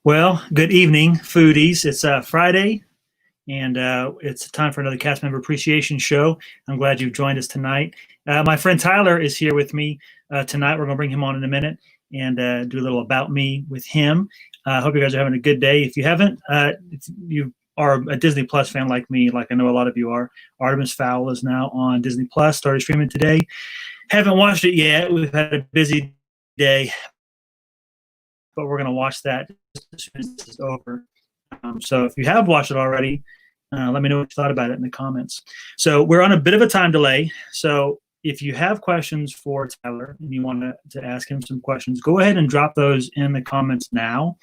Well, good evening, foodies. It's Friday, and it's time for another cast member appreciation show. I'm glad you've joined us tonight. My friend Tyler is here with me tonight. We're going to bring him on in a minute and do a little about me with him. I hope you guys are having a good day. If you haven't, if you are a Disney Plus fan like me, like I know a lot of you are, Artemis Fowl is now on Disney Plus. Started streaming today. Haven't watched it yet. We've had a busy day, but we're going to watch that as soon as this is over. So if you have watched it already, let me know what you thought about it in the comments. So we're on a bit of a time delay. So if you have questions for Tyler and you want to ask him some questions, go ahead and drop those in the comments now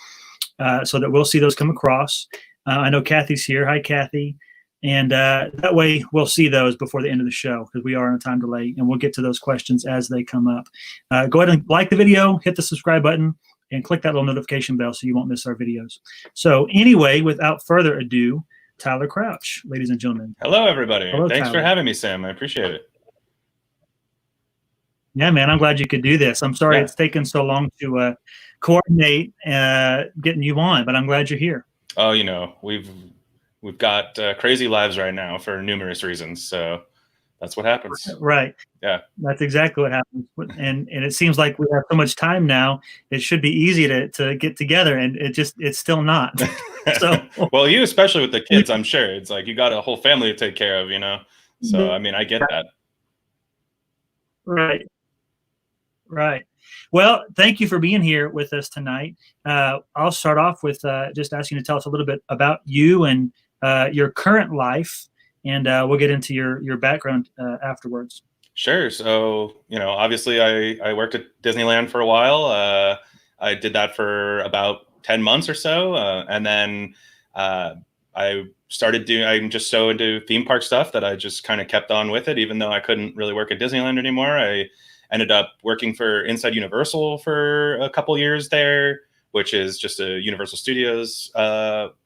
so that we'll see those come across. I know Kathy's here. Hi, Kathy. And that way we'll see those before the end of the show because we are on a time delay, and we'll get to those questions as they come up. Go ahead and like the video, hit the subscribe button, and click that little notification bell so you won't miss our videos. So anyway, without further ado, Tyler Crouch, ladies and gentlemen. Hello, everybody. Hello, Thanks Tyler. for having me, Sam. I appreciate it. Yeah, man, I'm glad you could do this. I'm sorry it's taken so long to coordinate getting you on, but I'm glad you're here. Oh, you know, we've got crazy lives right now for numerous reasons, so that's what happens. Right. Yeah. That's exactly what happens. And it seems like we have so much time now. It should be easy to get together, and it's still not. So well, you especially with the kids, I'm sure it's like you got a whole family to take care of, you know. So I mean, I get that. Right. Right. Well, thank you for being here with us tonight. I'll start off with just asking you to tell us a little bit about you and your current life, and we'll get into your background afterwards. Sure. So, you know, obviously I worked at Disneyland for a while. I did that for about 10 months or so. And then I started doing, I'm just so into theme park stuff that I just kind of kept on with it, even though I couldn't really work at Disneyland anymore. I ended up working for Inside Universal for a couple years there, which is just a Universal Studios,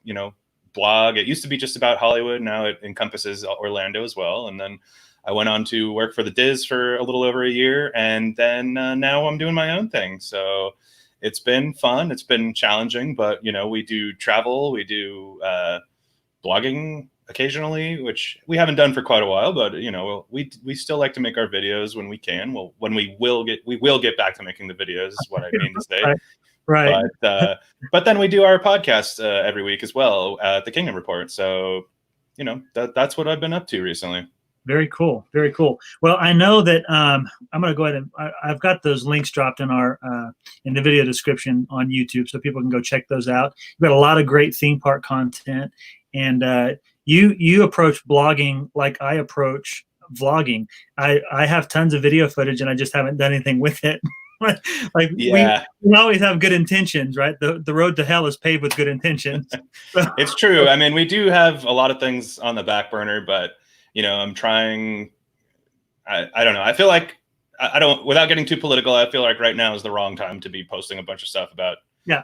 you know, blog. It used to be just about Hollywood. Now it encompasses Orlando as well. And then I went on to work for the Diz for a little over a year. And then now I'm doing my own thing. So it's been fun. It's been challenging, but, you know, we do travel, we do blogging occasionally, which we haven't done for quite a while, but you know, we still like to make our videos when we can. Well, when we will get back to making the videos is what I mean to say. Right. But then we do our podcast every week as well at the Kingdom Report. So, you know, that's what I've been up to recently. Very cool. Very cool. Well, I know that I'm going to go ahead and I've got those links dropped in our in the video description on YouTube, so people can go check those out. You've got a lot of great theme park content, and you approach blogging like I approach vlogging. I have tons of video footage, and I just haven't done anything with it. Like yeah. we always have good intentions, right? The road to hell is paved with good intentions. So. It's true. I mean, we do have a lot of things on the back burner, but you know, I'm trying. I don't know. I feel like I don't. Without getting too political, I feel like right now is the wrong time to be posting a bunch of stuff about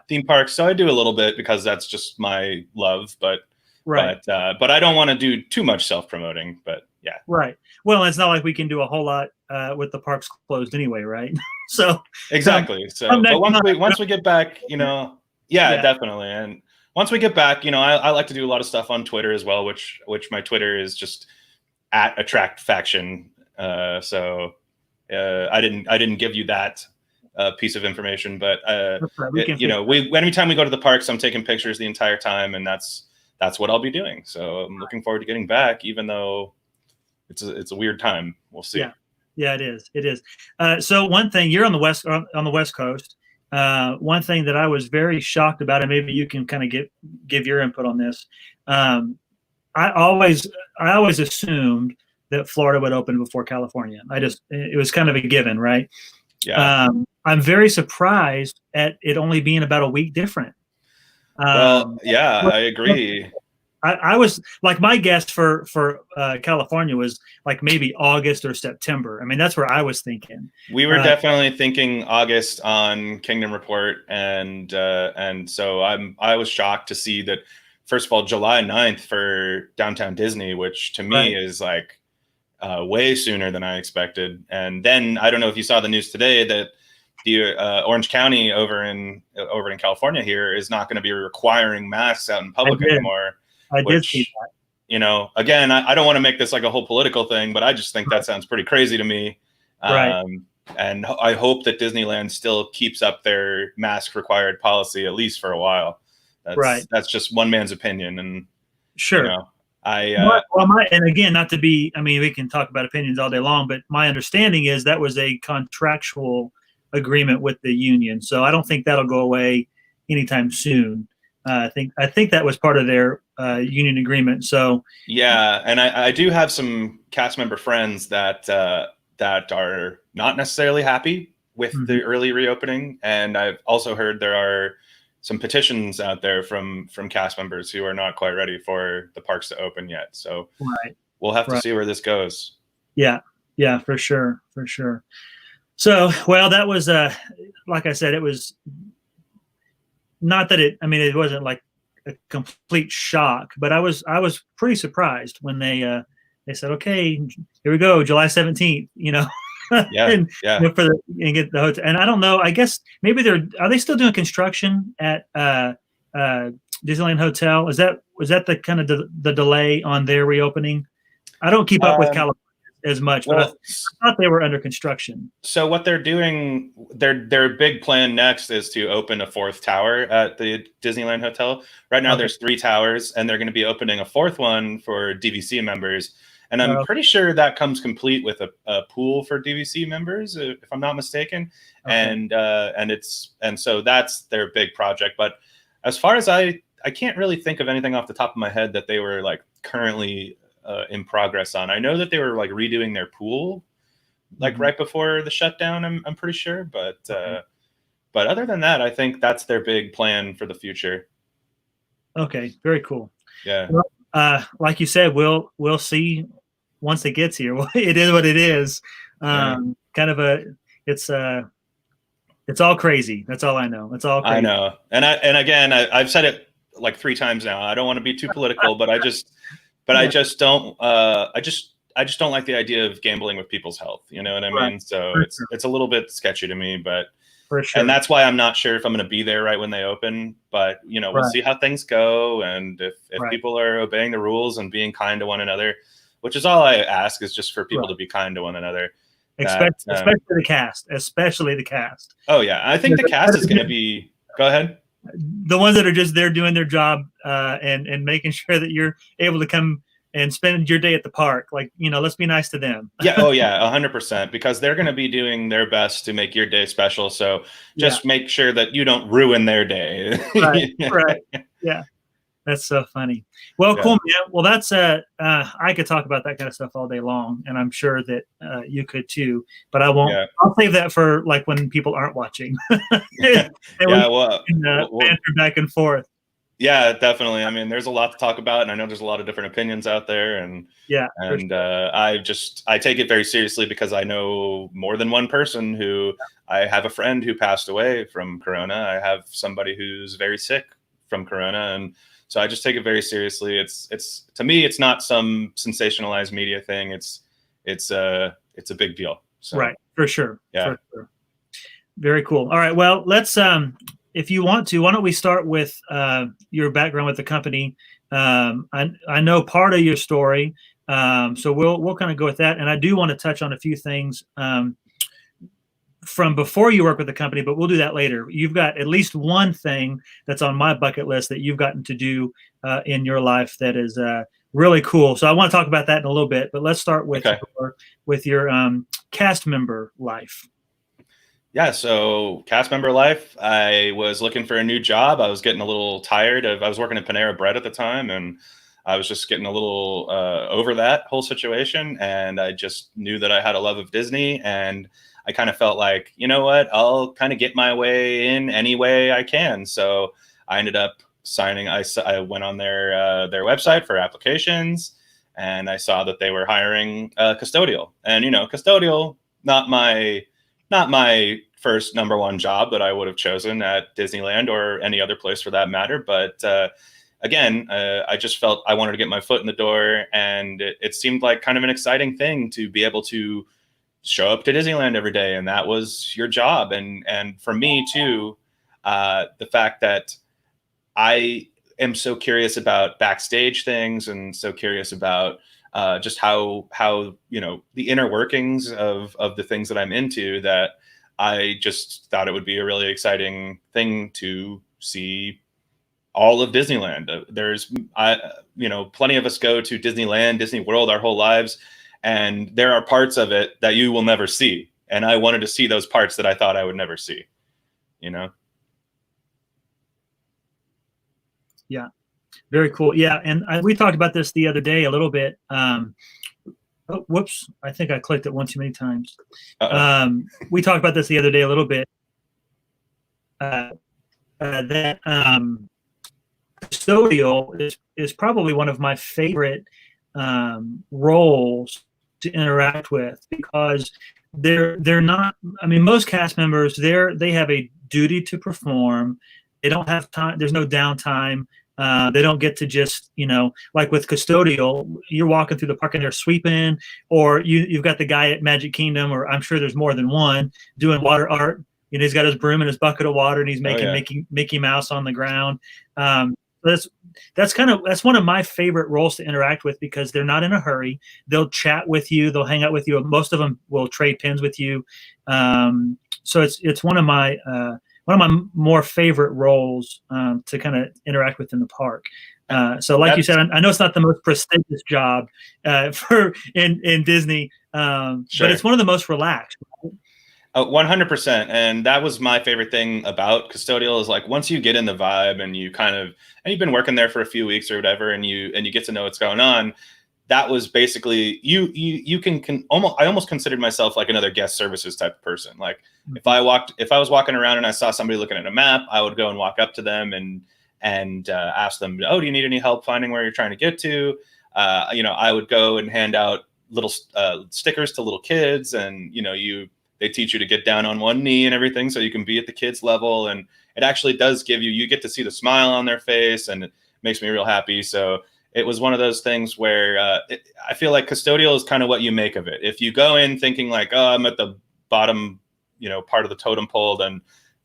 theme parks. So I do a little bit because that's just my love, but. Right. But I don't want to do too much self-promoting, but yeah. Right. Well, it's not like we can do a whole lot with the parks closed anyway, right? So exactly. But once we get back, you know, definitely. And once we get back, you know, I like to do a lot of stuff on Twitter as well, which my Twitter is just @AttractFaction. So I didn't give you that piece of information, but you know, anytime we go to the parks, I'm taking pictures the entire time, and that's what I'll be doing. So I'm looking forward to getting back, even though it's a weird time. We'll see. Yeah, it is. It is. So one thing, you're on the West Coast. One thing that I was very shocked about, and maybe you can kind of give your input on this. I always assumed that Florida would open before California. It was kind of a given, right? Yeah. I'm very surprised at it only being about a week different. Well, yeah, I agree. I was like, my guess for California was like maybe August or September. I mean, that's where I was thinking. We were definitely thinking August on Kingdom Report, and so I was shocked to see that. First of all, July 9th for Downtown Disney, which to me is like way sooner than I expected. And then I don't know if you saw the news today that the Orange County over in over in California here is not going to be requiring masks out in public anymore. I did see that. You know, again, I don't want to make this like a whole political thing, but I just think that sounds pretty crazy to me. Right. And I hope that Disneyland still keeps up their mask required policy, at least for a while. That's just one man's opinion. And sure. You know, and again, not to be, I mean, we can talk about opinions all day long, but my understanding is that was a contractual agreement with the union. So I don't think that'll go away anytime soon. I think that was part of their union agreement. So yeah, and I do have some cast member friends that are not necessarily happy with the early reopening, and I've also heard there are some petitions out there from cast members who are not quite ready for the parks to open yet. So we'll have to see where this goes. Yeah, for sure. So, well, that was like I said, it was not that it wasn't like a complete shock, but I was pretty surprised when they said, okay, here we go, July 17th, you know. and get the hotel. And I don't know, I guess maybe are they still doing construction at Disneyland Hotel? Was that the kind of the delay on their reopening? I don't keep up with California as much, but I thought they were under construction. So what they're doing, their big plan next is to open a 4th tower at the Disneyland Hotel. Right now there's 3 towers, and they're going to be opening a 4th one for DVC members. And I'm pretty sure that comes complete with a pool for DVC members, if I'm not mistaken. And so that's their big project. But as far as I can't really think of anything off the top of my head that they were like currently in progress on. I know that they were like redoing their pool, like right before the shutdown. I'm pretty sure, but other than that, I think that's their big plan for the future. Okay, very cool. Yeah. Well, like you said, we'll see once it gets here. It is what it is. Kind of it's all crazy. That's all I know. It's all crazy. I know. And again, I've said it like 3 times now. I don't want to be too political, but I just don't like the idea of gambling with people's health. You know what I mean? So it's a little bit sketchy to me, but for sure. And that's why I'm not sure if I'm going to be there right when they open, but you know, we'll see how things go. And if people are obeying the rules and being kind to one another, which is all I ask, is just for people to be kind to one another. Especially the cast. Oh yeah. I think the cast is going to be, go ahead. The ones that are just there doing their job and making sure that you're able to come and spend your day at the park. Like, you know, let's be nice to them. Yeah. Oh yeah. 100%, because they're going to be doing their best to make your day special. So just make sure that you don't ruin their day. Right. Yeah. That's so funny. Well, cool, man. Well, that's I could talk about that kind of stuff all day long, and I'm sure that you could too. But I won't. I'll save that for like when people aren't watching. Banter back and forth. Yeah, definitely. I mean, there's a lot to talk about, and I know there's a lot of different opinions out there, and I take it very seriously because I know more than one person who I have a friend who passed away from Corona. I have somebody who's very sick from Corona, and so I just take it very seriously. It's to me, it's not some sensationalized media thing. It's a big deal. So, right, for sure. Yeah. For sure. Very cool. All right. Well, let's if you want to, why don't we start with your background with the company? I know part of your story, so we'll kind of go with that. And I do want to touch on a few things from before you work with the company, but we'll do that later. You've got at least one thing that's on my bucket list that you've gotten to do in your life that is really cool. So I want to talk about that in a little bit, but let's start with your cast member life. Yeah, so cast member life, I was looking for a new job. I was getting a little tired I was working at Panera Bread at the time, and I was just getting a little over that whole situation. And I just knew that I had a love of Disney, and I kind of felt like, you know what, I'll kind of get my way in any way I can. So I ended up signing. I went on their website for applications, and I saw that they were hiring custodial. And you know, custodial, not my first number one job that I would have chosen at Disneyland or any other place for that matter. But again, I just felt I wanted to get my foot in the door, and it seemed like kind of an exciting thing to be able to show up to Disneyland every day, and that was your job. And for me too, the fact that I am so curious about backstage things and so curious about just how the inner workings of the things that I'm into, that I just thought it would be a really exciting thing to see all of Disneyland. There's plenty of us go to Disneyland, Disney World our whole lives, and there are parts of it that you will never see. And I wanted to see those parts that I thought I would never see, Yeah. Very cool. Yeah. And we talked about this the other day a little bit. Oh, whoops. I think I clicked it one too many times. We talked about this the other day a little bit. That custodial is probably one of my favorite roles to interact with, because they're not, I mean, most cast members, they have a duty to perform. They don't have time. There's no downtime. They don't get to just, like with custodial, you're walking through the park and they're sweeping, or you've got the guy at Magic Kingdom, or I'm sure there's more than one, doing water art. He's got his broom and his bucket of water, and he's making Mickey Mouse on the ground. That's one of my favorite roles to interact with, because they're not in a hurry. They'll chat with you. They'll hang out with you. Most of them will trade pins with you. So it's one of my more favorite roles to kind of interact with in the park. So like you said, I know it's not the most prestigious job in Disney, Sure. but it's one of the most relaxed. 100%. And that was my favorite thing about custodial, is like, once you get in the vibe and you've been working there for a few weeks or whatever, and you get to know what's going on, that was basically you can almost, I almost considered myself like another guest services type of person. Like if I was walking around and I saw somebody looking at a map, I would go and walk up to them and ask them, oh, do you need any help finding where you're trying to get to? I would go and hand out little stickers to little kids, and they teach you to get down on one knee and everything, so you can be at the kids' level. And it actually does you get to see the smile on their face, and it makes me real happy. So it was one of those things where I feel like custodial is kind of what you make of it. If you go in thinking like, oh, I'm at the bottom, part of the totem pole,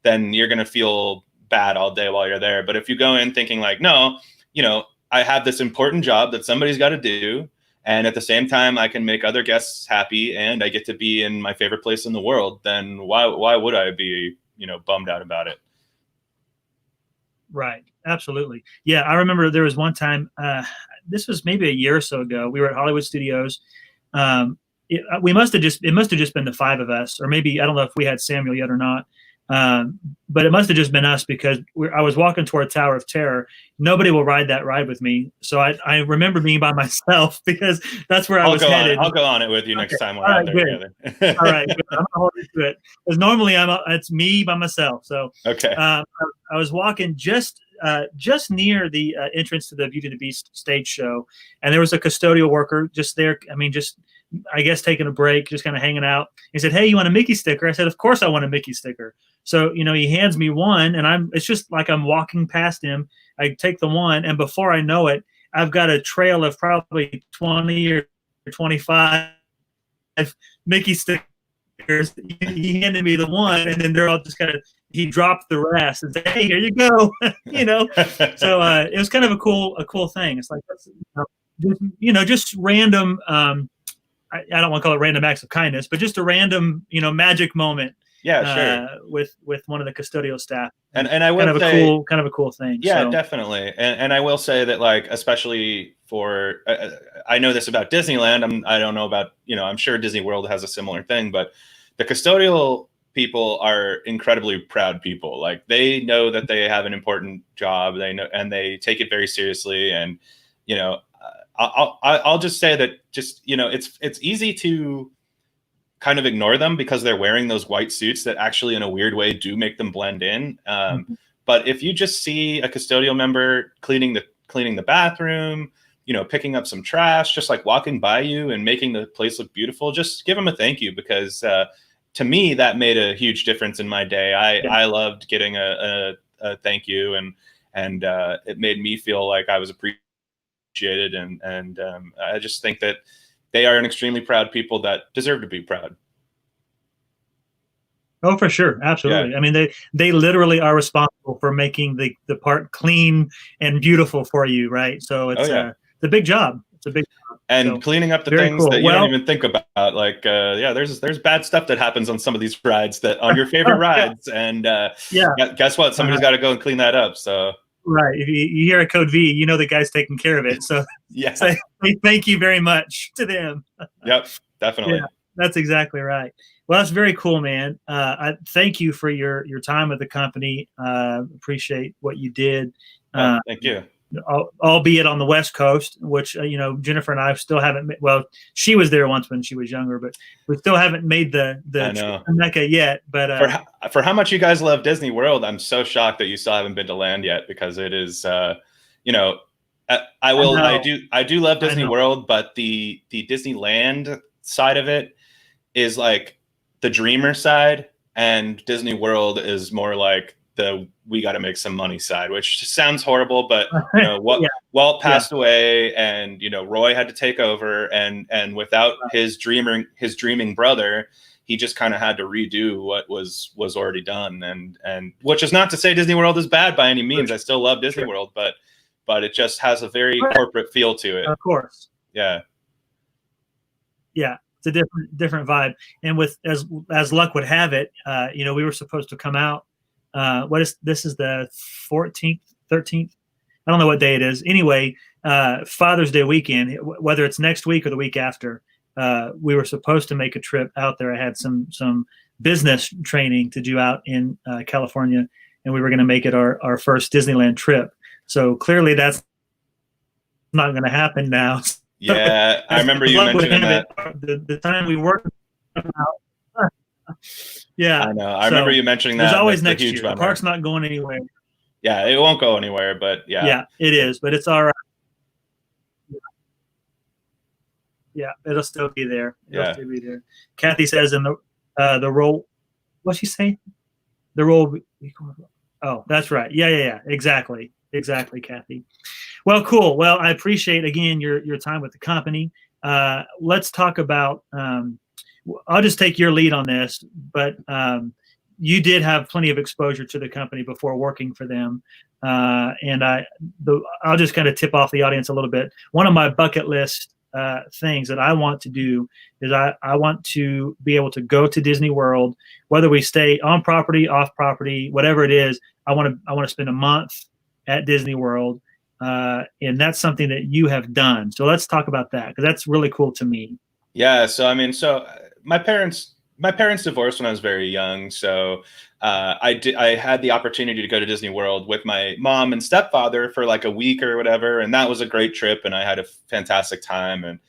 then you're going to feel bad all day while you're there. But if you go in thinking like, no, I have this important job that somebody's got to do, and at the same time, I can make other guests happy, and I get to be in my favorite place in the world, then why would I be, bummed out about it? Right. Absolutely. Yeah. I remember there was one time, this was maybe a year or so ago, we were at Hollywood Studios. It must have just been the five of us, or maybe, I don't know if we had Samuel yet or not. But it must have just been us, because I was walking toward Tower of Terror. Nobody will ride that ride with me. So I remember being by myself, because that's where I was headed. I'll go on it with you next time we're out there together. All right, good. I'm going to hold you to it. Because normally it's me by myself. So okay. I was walking just near the entrance to the Beauty and the Beast stage show, and there was a custodial worker just there. I mean, I guess taking a break, just kind of hanging out. He said, "Hey, you want a Mickey sticker?" I said, "Of course I want a Mickey sticker." So, he hands me one, and it's just like I'm walking past him. I take the one, and before I know it, I've got a trail of probably 20 or 25 Mickey stickers. He handed me the one, and then they're all just he dropped the rest and said, "Hey, here you go." So it was kind of a cool thing. It's like, just random, I don't want to call it random acts of kindness, but just a random, magic moment. Yeah, sure. With one of the custodial staff, and I will say, kind of a cool thing. Yeah, so. Definitely. And I will say that, like, especially for I know this about Disneyland. I don't know about I'm sure Disney World has a similar thing, but the custodial people are incredibly proud people. Like, they know that they have an important job. They know, and they take it very seriously. And I'll just say that it's easy to kind of ignore them because they're wearing those white suits that actually in a weird way do make them blend in. But if you just see a custodial member cleaning the bathroom, picking up some trash, just like walking by you and making the place look beautiful, just give them a thank you, because to me, that made a huge difference in my day. I loved getting a thank you, and it made me feel like I was appreciated. And I just think that they are an extremely proud people that deserve to be proud. Oh, for sure. Yeah. Absolutely. I mean, they literally are responsible for making the park clean and beautiful for you, right? So Oh yeah. it's a big job. It's a big job. And So cleaning up the very things cool. that you don't Well, even think about, like yeah, there's bad stuff that happens on some of these rides that on your favorite yeah, rides, and yeah, guess what? Somebody's got to go and clean that up. So right. If you hear a code V, you know the guy's taking care of it. So yeah, say thank you very much to them. yep, Yeah, definitely. that's exactly right. Well, that's very cool, man. I thank you for your time with the company. Appreciate what you did. Oh, Uh, thank you. Albeit on the West Coast, which Jennifer and I still haven't. Well, she was there once when she was younger, but we still haven't made the I trip know. to Mecca yet. But For how much you guys love Disney World, I'm so shocked that you still haven't been to land yet, because it is, you know, I do love I Disney know. World, but the Disneyland side of it is like the dreamer side, and Disney World is more like the we got to make some money side, which sounds horrible, but Yeah, Walt yeah, passed away, and Roy had to take over, and without his dreaming brother, he just kind of had to redo what was already done, and which is not to say Disney World is bad by any means. I still love Disney World, but it just has a very corporate feel to it. of course. Yeah. Yeah, it's a different vibe. And with as luck would have it, we were supposed to come out. This is the 14th, 13th. I don't know what day it is. Anyway, Father's Day weekend, whether it's next week or the week after, we were supposed to make a trip out there. I had some business training to do out in California, and we were going to make it our first Disneyland trip. So clearly that's not going to happen now. Yeah, I remember you mentioning that. The time we worked out. Yeah, I know. I remember you mentioning that. There's always next year. The park's not going anywhere. Yeah, it won't go anywhere, but yeah. Yeah, it is, but it's all right. Yeah, it'll still be there. It'll still be there. Kathy says in the roll. What's she saying? The roll. Oh, that's right. Yeah. Exactly, Kathy. Well, cool. Well, I appreciate again your time with the company. Let's talk about. I'll just take your lead on this, but you did have plenty of exposure to the company before working for them, and I'll just kind of tip off the audience a little bit. One of my bucket list things that I want to do is I want to be able to go to Disney World, whether we stay on property, off property, whatever it is. I want to spend a month at Disney World. And that's something that you have done. So let's talk about that, because that's really cool to me. Yeah. So, I mean, my parents divorced when I was very young. So I had the opportunity to go to Disney World with my mom and stepfather for like a week or whatever. And that was a great trip, and I had a fantastic time. And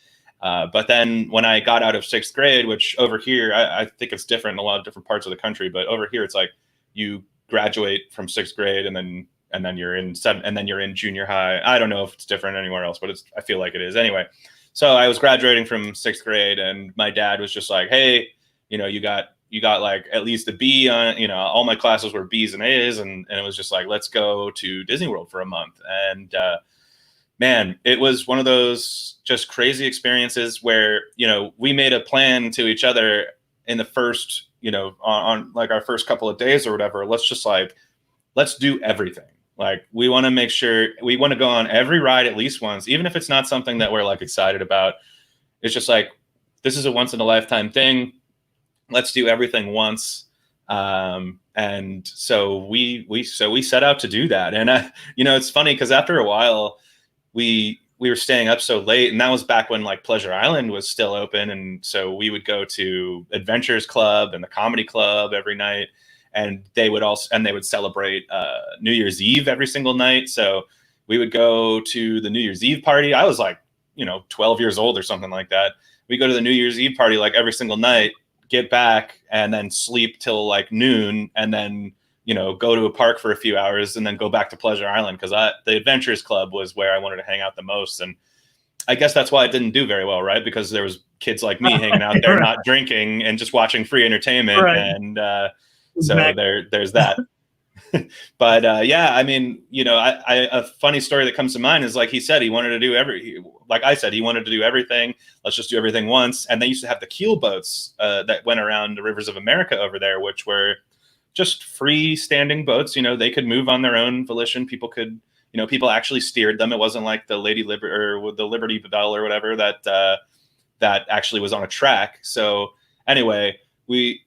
but then when I got out of 6th grade, which over here, I think it's different in a lot of different parts of the country, but over here, it's like you graduate from 6th grade and then you're in and then you're in junior high. I don't know if it's different anywhere else, but I feel like it is anyway. So I was graduating from 6th grade, and my dad was just like, "Hey, you got like at least a B on, all my classes were B's and A's." And it was just like, let's go to Disney World for a month. And man, it was one of those just crazy experiences where, we made a plan to each other in the first, on like our first couple of days or whatever. Let's do everything. Like, we want to make sure we want to go on every ride at least once, even if it's not something that we're like excited about. It's just like, this is a once in a lifetime thing. Let's do everything once. And so we set out to do that. And it's funny because after a while we were staying up so late, and that was back when like Pleasure Island was still open. And so we would go to Adventures Club and the Comedy Club every night. And they would celebrate New Year's Eve every single night. So we would go to the New Year's Eve party. I was like, 12 years old or something like that. We go to the New Year's Eve party like every single night, get back, and then sleep till like noon, and then go to a park for a few hours, and then go back to Pleasure Island, because the Adventures Club was where I wanted to hang out the most. And I guess that's why it didn't do very well, right? Because there was kids like me hanging out there, not drinking and just watching free entertainment. Right. And so there's that. But yeah, I mean, a funny story that comes to mind is, like he said, he wanted to do like I said, he wanted to do everything. Let's just do everything once. And they used to have the keel boats that went around the rivers of America over there, which were just freestanding boats. They could move on their own volition. People could, people actually steered them. It wasn't like the the Liberty Bell or whatever that actually was on a track. So anyway,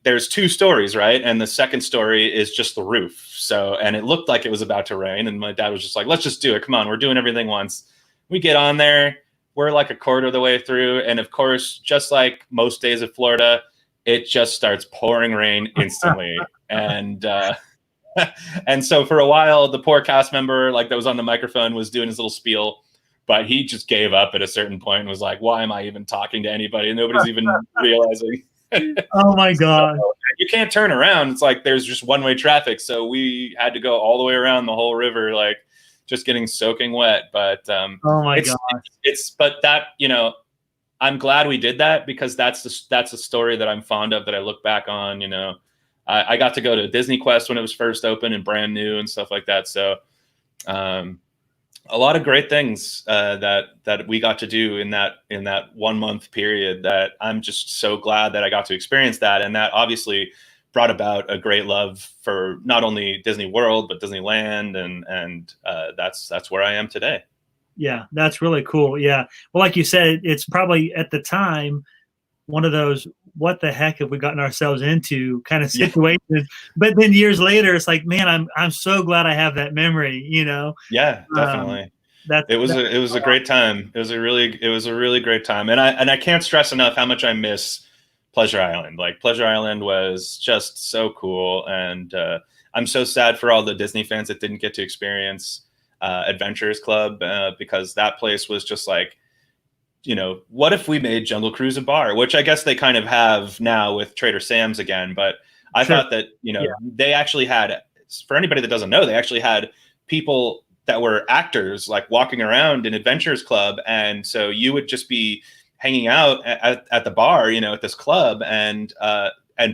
there's two stories, right? And the second story is just the roof. So, and it looked like it was about to rain. And my dad was just like, let's just do it. Come on, we're doing everything once. We get on there. We're like a quarter of the way through. And of course, just like most days of Florida, it just starts pouring rain instantly. And and so for a while, the poor cast member, like that was on the microphone, was doing his little spiel, but he just gave up at a certain point and was like, why am I even talking to anybody? Nobody's even realizing. Oh my God. So, you can't turn around. It's like there's just one-way traffic. So we had to go all the way around the whole river, like just getting soaking wet. But oh my God. But that, I'm glad we did that, because that's a story that I'm fond of, that I look back on. I got to go to Disney Quest when it was first open and brand new and stuff like that. So a lot of great things that we got to do in that 1 month period, that I'm just so glad that I got to experience that. And that obviously brought about a great love for not only Disney World, but Disneyland. And that's where I am today. Yeah, that's really cool. Yeah. Well, like you said, it's probably at the time one of those, what the heck have we gotten ourselves into kind of situations? Yeah. But then years later, it's like, man, I'm so glad I have that memory, Yeah, definitely. It was a great time. It was a really great time. And I can't stress enough how much I miss Pleasure Island. Like, Pleasure Island was just so cool. And I'm so sad for all the Disney fans that didn't get to experience Adventurers Club, because that place was just like, what if we made Jungle Cruise a bar, which I guess they kind of have now with Trader Sam's again. But I thought that, they actually had, for anybody that doesn't know, they actually had people that were actors like walking around in Adventurers Club. And so you would just be hanging out at the bar, at this club, and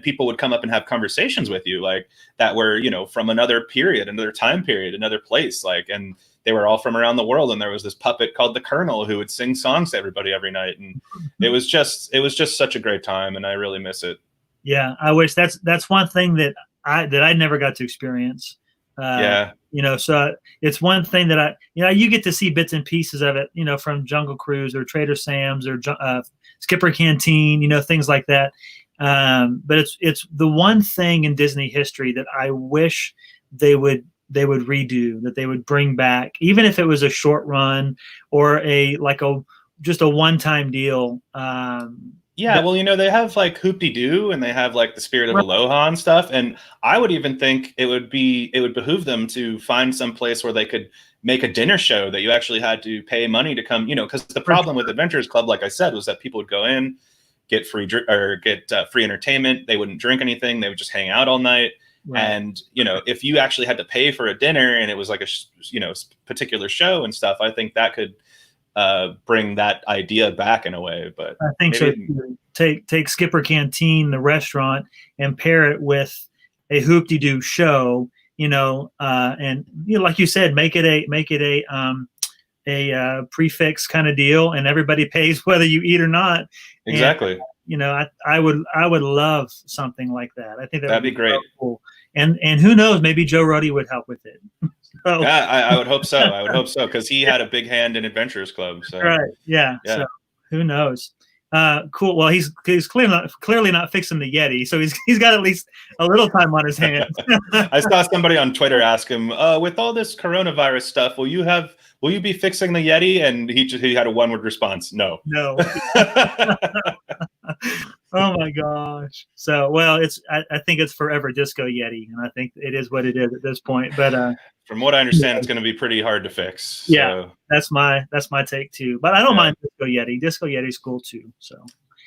people would come up and have conversations with you, like that were, from another period, another time period, another place, like, and they were all from around the world. And there was this puppet called the Colonel who would sing songs to everybody every night. And it was just such a great time. And I really miss it. Yeah. I wish that's one thing that I never got to experience. So it's one thing that you get to see bits and pieces of it, from Jungle Cruise or Trader Sam's or Skipper Canteen, things like that. But it's the one thing in Disney history that I wish they would redo, that they would bring back, even if it was a short run or just a one-time deal. Well, they have like Hoop-Dee-Doo, and they have like the Spirit of Aloha and stuff. And I would even think it would behoove them to find some place where they could make a dinner show that you actually had to pay money to come, because the problem with Adventurers Club, like I said, was that people would go in, get free free entertainment. They wouldn't drink anything. They would just hang out all night. Right. And, if you actually had to pay for a dinner and it was like a, particular show and stuff, I think that could bring that idea back in a way. But I think so. Take Skipper Canteen, the restaurant, and pair it with a Hoop-Dee-Doo show, and like you said, make it a prefix kind of deal, and everybody pays whether you eat or not. Exactly. And, I would love something like that. I think that'd be great. So cool. And who knows, maybe Joe Ruddy would help with it. So. Yeah, I would hope so. I would hope so, because he had a big hand in Adventurers Club. So. Right. Yeah. So who knows? Cool. Well, he's clearly not fixing the Yeti, so he's got at least a little time on his hands. I saw somebody on Twitter ask him, with all this coronavirus stuff, will you be fixing the Yeti? And he had a one-word response: no. No. Oh my gosh. So, well, I think it's forever Disco Yeti, and I think it is what it is at this point. But from what I understand, it's going to be pretty hard to fix. Yeah, that's my take too. But I don't mind Disco Yeti. Disco Yeti's cool too. So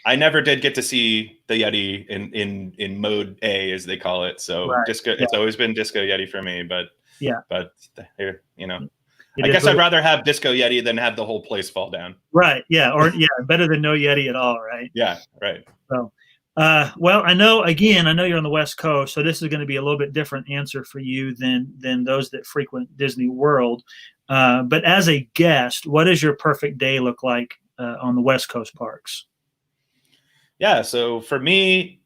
I never did get to see the Yeti in mode A, as they call it. So Disco, it's always been Disco Yeti for me. But here, I guess I'd rather have Disco Yeti than have the whole place fall down. Right. Yeah. Or better than no Yeti at all. Right. Yeah. Right. So, Well, I know you're on the West Coast, so this is going to be a little bit different answer for you than those that frequent Disney World. But as a guest, what does your perfect day look like on the West Coast parks? Yeah, so for me,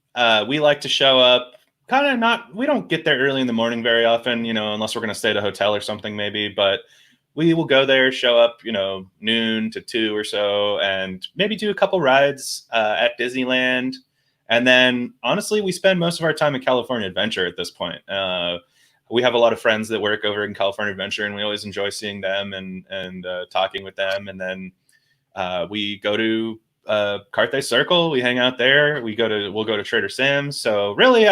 we like to show up kind of not, we don't get there early in the morning very often, unless we're going to stay at a hotel or something maybe, but we will go there, show up, noon to 2 or so, and maybe do a couple rides at Disneyland. And then honestly, we spend most of our time at California Adventure at this point. We have a lot of friends that work over in California Adventure, and we always enjoy seeing them and talking with them. And then we go to Carthay Circle. We hang out there. We'll go to Trader Sam's. So really,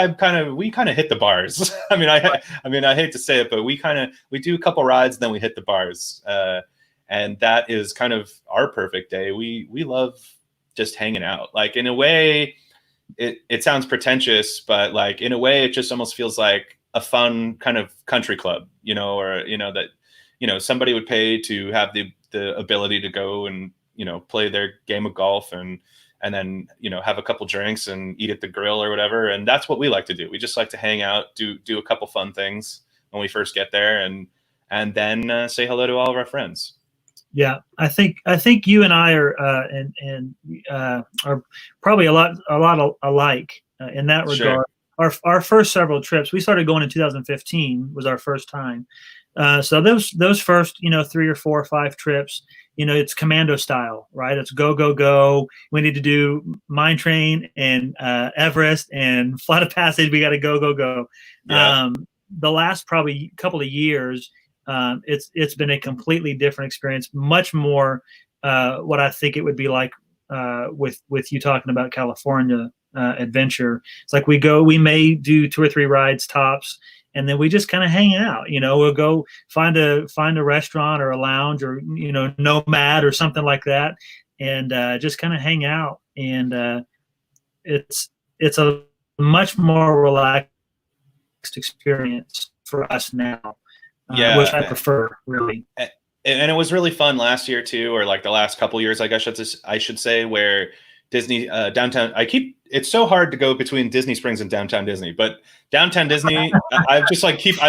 we kind of hit the bars. I mean, I hate to say it, but we do a couple rides, then we hit the bars, and that is kind of our perfect day. We love just hanging out. Like in a way, it sounds pretentious, but like in a way, it just almost feels like a fun kind of country club, or that somebody would pay to have the ability to go and play their game of golf and then, have a couple drinks and eat at the grill or whatever. And that's what we like to do. We just like to hang out, do a couple fun things when we first get there and then say hello to all of our friends. Yeah, I think you and I are are probably a lot alike in that regard. Sure. Our first several trips, we started going in 2015 was our first time. So those first 3 or 4 or 5 trips, it's commando style, right? It's go, go, go. We need to do Mine Train and Everest and Flight of Passage. We got to go, go, go. Yeah. The last probably couple of years, it's been a completely different experience. Much more what I think it would be like with you talking about California Adventure. It's like we may do 2 or 3 rides tops. And then we just kind of hang out, we'll go find a restaurant or a lounge or, Nomad or something like that. And just kind of hang out. And it's a much more relaxed experience for us now, which I prefer, really. And it was really fun last year too, or like the last couple of years, I guess I should say, where Disney downtown. It's so hard to go between Disney Springs and downtown Disney, but downtown Disney, I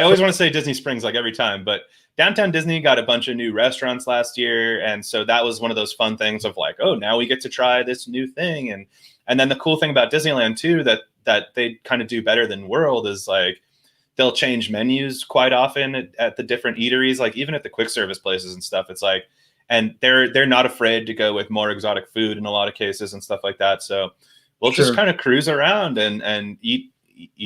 always want to say Disney Springs like every time, but downtown Disney got a bunch of new restaurants last year. And so that was one of those fun things of like, oh, now we get to try this new thing. And then the cool thing about Disneyland too, that they kind of do better than World is like, they'll change menus quite often at the different eateries, like even at the quick service places and stuff. It's like, and they're not afraid to go with more exotic food in a lot of cases and stuff like that. So we'll just kind of cruise around and eat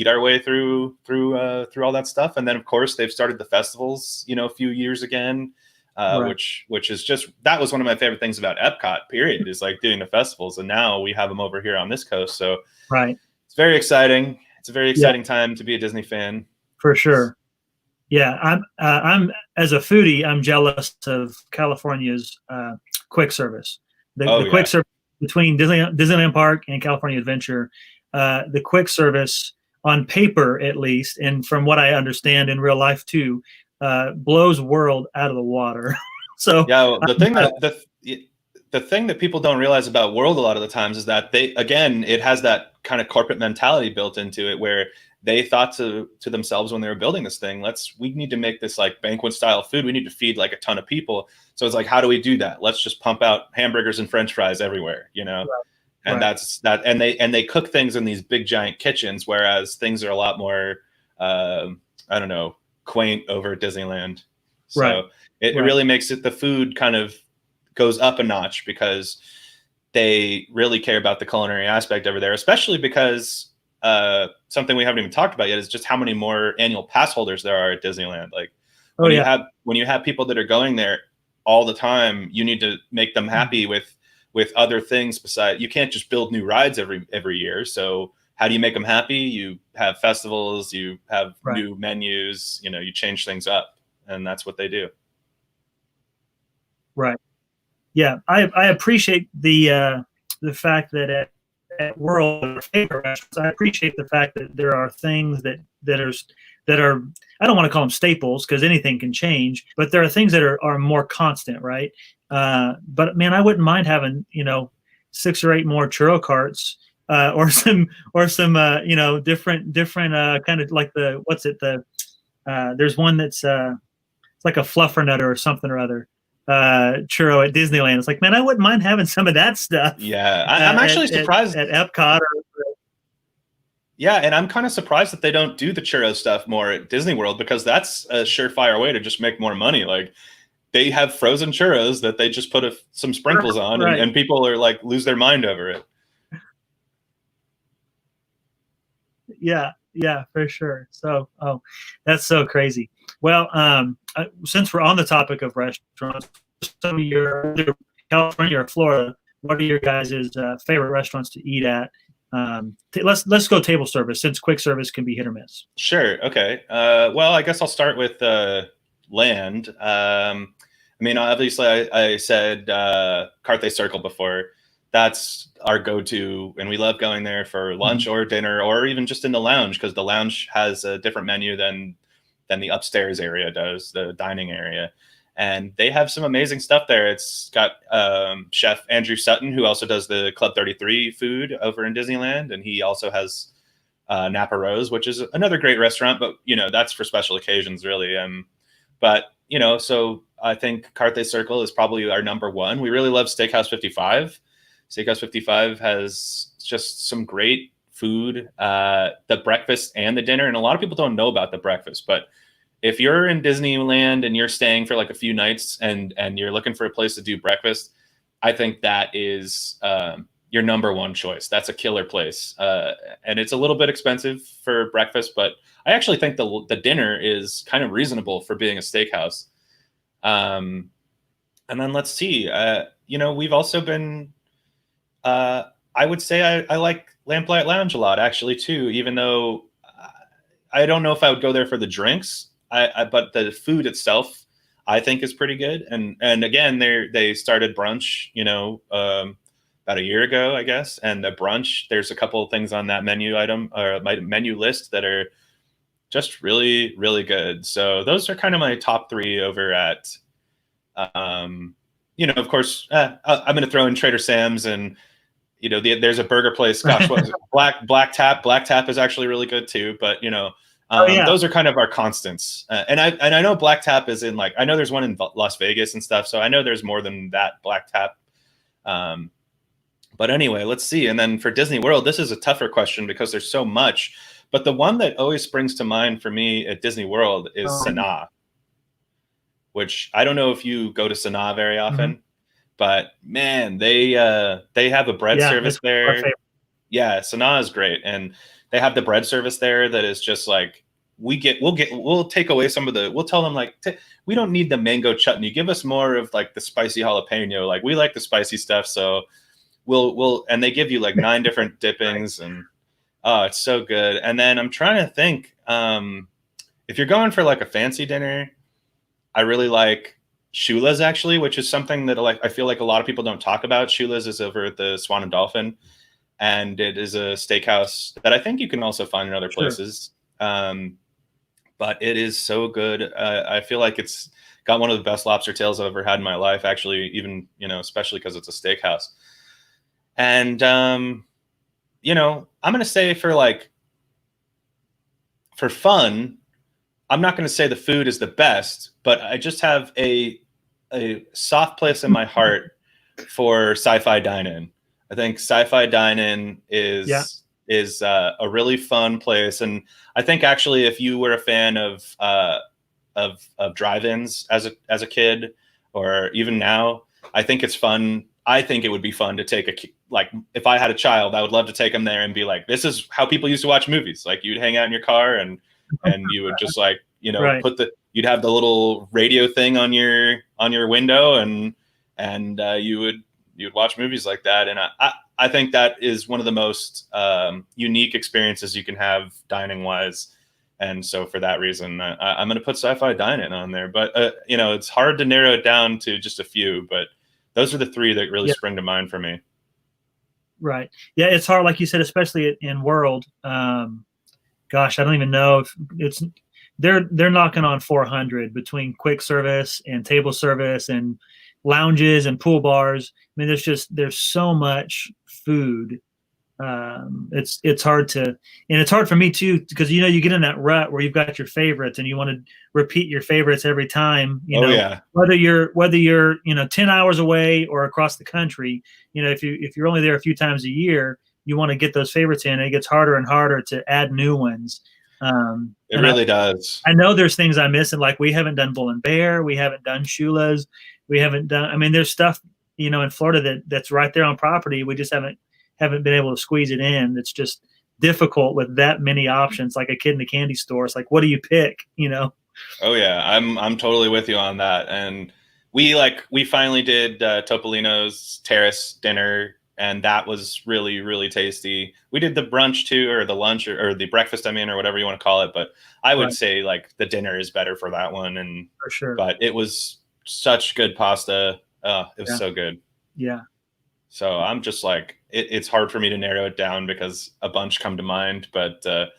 our way through all that stuff. And then of course they've started the festivals, a few years again, right. which is just, that was one of my favorite things about Epcot period, is like doing the festivals. And now we have them over here on this coast. So right. It's very exciting. It's a very exciting time to be a Disney fan. For sure. Yeah, I'm as a foodie, I'm jealous of California's quick service. The quick service between Disneyland Park and California Adventure, the quick service on paper at least, and from what I understand in real life too, blows World out of the water. So yeah, well, the thing that people don't realize about World a lot of the times is that it has that kind of corporate mentality built into it where they thought to themselves when they were building this thing, we need to make this like banquet style food. We need to feed like a ton of people. So it's like, how do we do that? Let's just pump out hamburgers and French fries everywhere, Right. And that's that. And they cook things in these big giant kitchens, whereas things are a lot more, quaint over at Disneyland. So it really makes it, the food kind of goes up a notch because they really care about the culinary aspect over there, especially because something we haven't even talked about yet is just how many more annual pass holders there are at Disneyland. Like when you have people that are going there all the time, you need to make them happy with other things besides, you can't just build new rides every year. So how do you make them happy? You have festivals, you have new menus, you change things up, and that's what they do. Right. Yeah. I appreciate the fact that at World, our favorite restaurants, I appreciate the fact that there are things that are I don't want to call them staples because anything can change, but there are things that are more constant, right? But man, I wouldn't mind having 6 or 8 more churro carts or some different kind of like there's one that's it's like a fluffernutter or something or other churro at Disneyland. It's like, man, I wouldn't mind having some of that stuff. Yeah, I'm actually surprised at Epcot. Yeah, and I'm kind of surprised that they don't do the churro stuff more at Disney World, because that's a surefire way to just make more money. Like, they have frozen churros that they just put some sprinkles on, right. and people are like lose their mind over it. Yeah, for sure. So, that's so crazy. Well, since we're on the topic of restaurants, some of your California or Florida, what are your guys' favorite restaurants to eat at? Let's go table service, since quick service can be hit or miss. Sure. Okay. Well, I guess I'll start with land. I mean, obviously, I said Carthay Circle before. That's our go-to, and we love going there for lunch or dinner, or even just in the lounge, because the lounge has a different menu than the upstairs area does, the dining area. And they have some amazing stuff there. It's got Chef Andrew Sutton, who also does the Club 33 food over in Disneyland, and he also has Napa Rose, which is another great restaurant, but that's for special occasions, really. But so I think Carthay Circle is probably our number one. We really love Steakhouse 55. Steakhouse 55 has just some great food, the breakfast and the dinner. And a lot of people don't know about the breakfast, but if you're in Disneyland and you're staying for like a few nights and you're looking for a place to do breakfast, I think that is your number one choice. That's a killer place. And it's a little bit expensive for breakfast, but I actually think the dinner is kind of reasonable for being a steakhouse. And then let's see, we've also been, I would say I like Lamplight Lounge a lot, actually, too, even though I don't know if I would go there for the drinks. But the food itself, I think, is pretty good. And again, they started brunch, about a year ago, I guess. And the brunch, there's a couple of things on that menu item or my menu list that are just really, really good. So those are kind of my top three over at, of course, I'm going to throw in Trader Sam's, and there's a burger place. Gosh, what was it? Black Tap. Black Tap is actually really good too. But those are kind of our constants. And I know Black Tap is in, like, I know there's one in Las Vegas and stuff. So I know there's more than that Black Tap. But anyway, let's see. And then for Disney World, this is a tougher question because there's so much. But the one that always springs to mind for me at Disney World is Sanaa, which I don't know if you go to Sanaa very often, but man, they have a bread service there. Yeah, Sanaa is great, and they have the bread service there that is just like, we'll take away some of we'll tell them, like, we don't need the mango chutney. Give us more of like the spicy jalapeno. Like, we like the spicy stuff, so we'll and they give you like 9 different dippings, and it's so good. And then I'm trying to think, if you're going for like a fancy dinner, I really like Shula's, actually, which is something that, like, I feel like a lot of people don't talk about. Shula's is over at the Swan and Dolphin, and it is a steakhouse that I think you can also find in other places. But it is so good. I feel like it's got one of the best lobster tails I've ever had in my life, actually, even, especially because it's a steakhouse. And, I'm going to say for fun, I'm not going to say the food is the best, but I just have a soft place in my heart for Sci-Fi Dine-In. I think Sci-Fi Dine-In is a really fun place, and I think, actually, if you were a fan of drive-ins as a kid, or even now, I think it's fun. I think it would be fun to take if I had a child, I would love to take them there and be like, this is how people used to watch movies. Like, you'd hang out in your car and you would just you'd have the little radio thing on your window, and you'd watch movies like that. And I think that is one of the most unique experiences you can have dining wise. And so for that reason, I'm going to put Sci-Fi Dine-In on there. But, it's hard to narrow it down to just a few, but those are the 3 that really spring to mind for me. Right. Yeah, it's hard, like you said, especially in World. Gosh, I don't even know if they're knocking on 400 between quick service and table service and lounges and pool bars. I mean, there's so much food It's hard to, and it's hard for me too, because you get in that rut where you've got your favorites and you want to repeat your favorites every time. Oh yeah. Whether you're 10 hours away or across the country. If you're only there a few times a year, you want to get those favorites in, and it gets harder and harder to add new ones. It really does. I know there's things I miss, and like we haven't done Bull and Bear, we haven't done Shula's, we haven't done. I mean, there's stuff in Florida that's right there on property. We just haven't been able to squeeze it in. It's just difficult with that many options. Like a kid in a candy store, it's like, what do you pick? Oh yeah, I'm totally with you on that. And we finally did Topolino's terrace dinner, and that was really, really tasty. We did the brunch too, or the lunch, or the breakfast, or whatever you want to call it. But I would say like the dinner is better for that one. And for sure. But it was such good pasta. It was so good. Yeah. So I'm just like, it's hard for me to narrow it down because a bunch come to mind. But I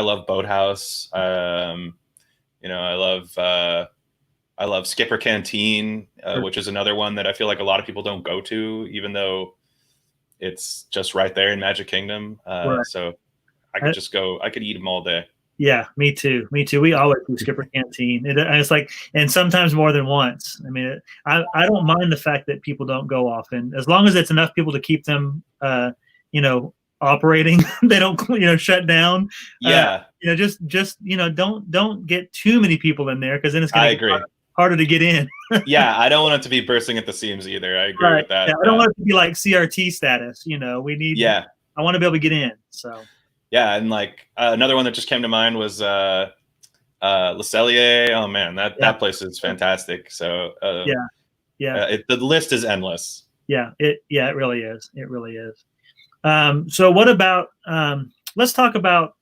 love Boathouse. I love Skipper Canteen, which is another one that I feel like a lot of people don't go to, even though it's just right there in Magic Kingdom. Right. So I could eat them all day. Yeah, me too. We always do Skipper Canteen. It's like, and sometimes more than once. I don't mind the fact that people don't go often, as long as it's enough people to keep them, operating. They don't, shut down. Yeah. Don't get too many people in there, because then it's going to be harder to get in. Yeah, I don't want it to be bursting at the seams either. I agree with that. Yeah, I don't want it to be like CRT status. We need. Yeah. I want to be able to get in. So. Yeah, and like another one that just came to mind was Le Cellier. Oh man, that place is fantastic. So the list is endless. Yeah, it really is. It really is. So what about? Let's talk about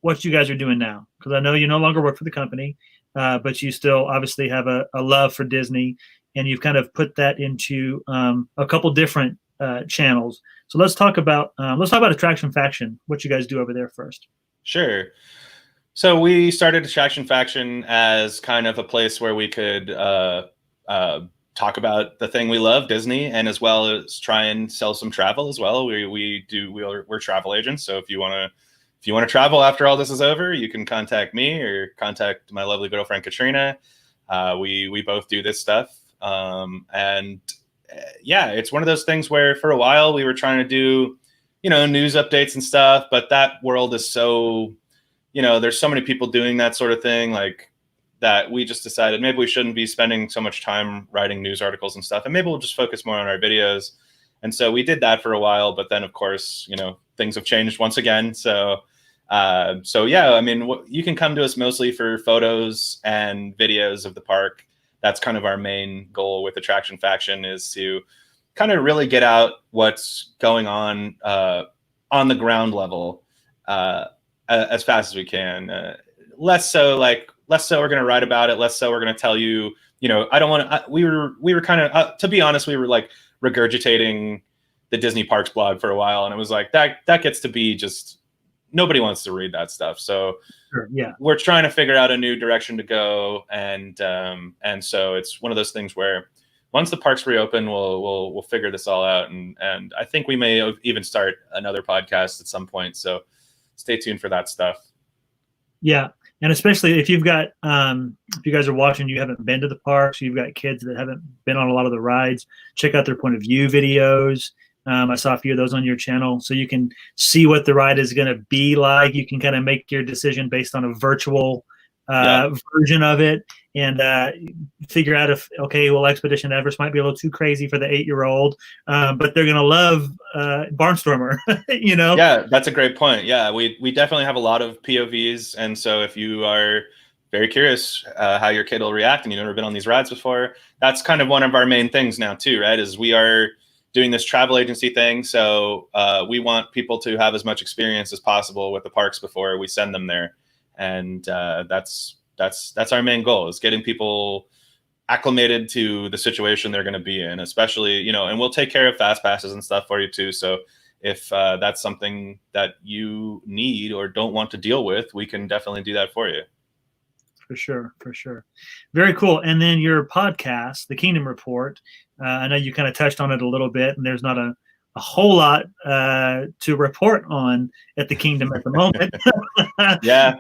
what you guys are doing now, because I know you no longer work for the company, but you still obviously have a love for Disney, and you've kind of put that into a couple different channels. So let's talk about Attraction Faction. What you guys do over there first? Sure. So we started Attraction Faction as kind of a place where we could talk about the thing we love, Disney, and as well as try and sell some travel as well. We're travel agents. So if you want to travel after all this is over, you can contact me or contact my lovely girlfriend Katrina. We both do this stuff, and it's one of those things where for a while we were trying to do, news updates and stuff, but that world is so, there's so many people doing that sort of thing, like that we just decided maybe we shouldn't be spending so much time writing news articles and stuff, and maybe we'll just focus more on our videos. And so we did that for a while, but then of course, things have changed once again. So you can come to us mostly for photos and videos of the park. That's kind of our main goal with Attraction Faction, is to kind of really get out what's going on the ground level as fast as we can. Less so we're going to write about it. Less so we're going to tell you, I don't want to, we were kind of, to be honest, we were like regurgitating the Disney Parks blog for a while. And it was like, that gets to be just, nobody wants to read that stuff. So we're trying to figure out a new direction to go. And so it's one of those things where once the parks reopen, we'll figure this all out. And I think we may even start another podcast at some point. So stay tuned for that stuff. Yeah. And especially if you've got, if you guys are watching, you haven't been to the parks, you've got kids that haven't been on a lot of the rides, check out their point of view videos. I saw a few of those on your channel, so you can see what the ride is going to be like. You can kind of make your decision based on a virtual version of it, and figure out if, Expedition Everest might be a little too crazy for the 8-year-old, but they're going to love Barnstormer. Yeah, that's a great point. Yeah, we definitely have a lot of POVs, and so if you are very curious how your kid will react and you've never been on these rides before, that's kind of one of our main things now too, right? Is we are doing this travel agency thing, so we want people to have as much experience as possible with the parks before we send them there, and that's our main goal, is getting people acclimated to the situation they're going to be in, especially, and we'll take care of fast passes and stuff for you too. So if that's something that you need or don't want to deal with, we can definitely do that for you. For sure. Very cool. And then your podcast, The Kingdom Report, I know you kind of touched on it a little bit, and there's not a a whole lot to report on at the Kingdom at the moment. Yeah.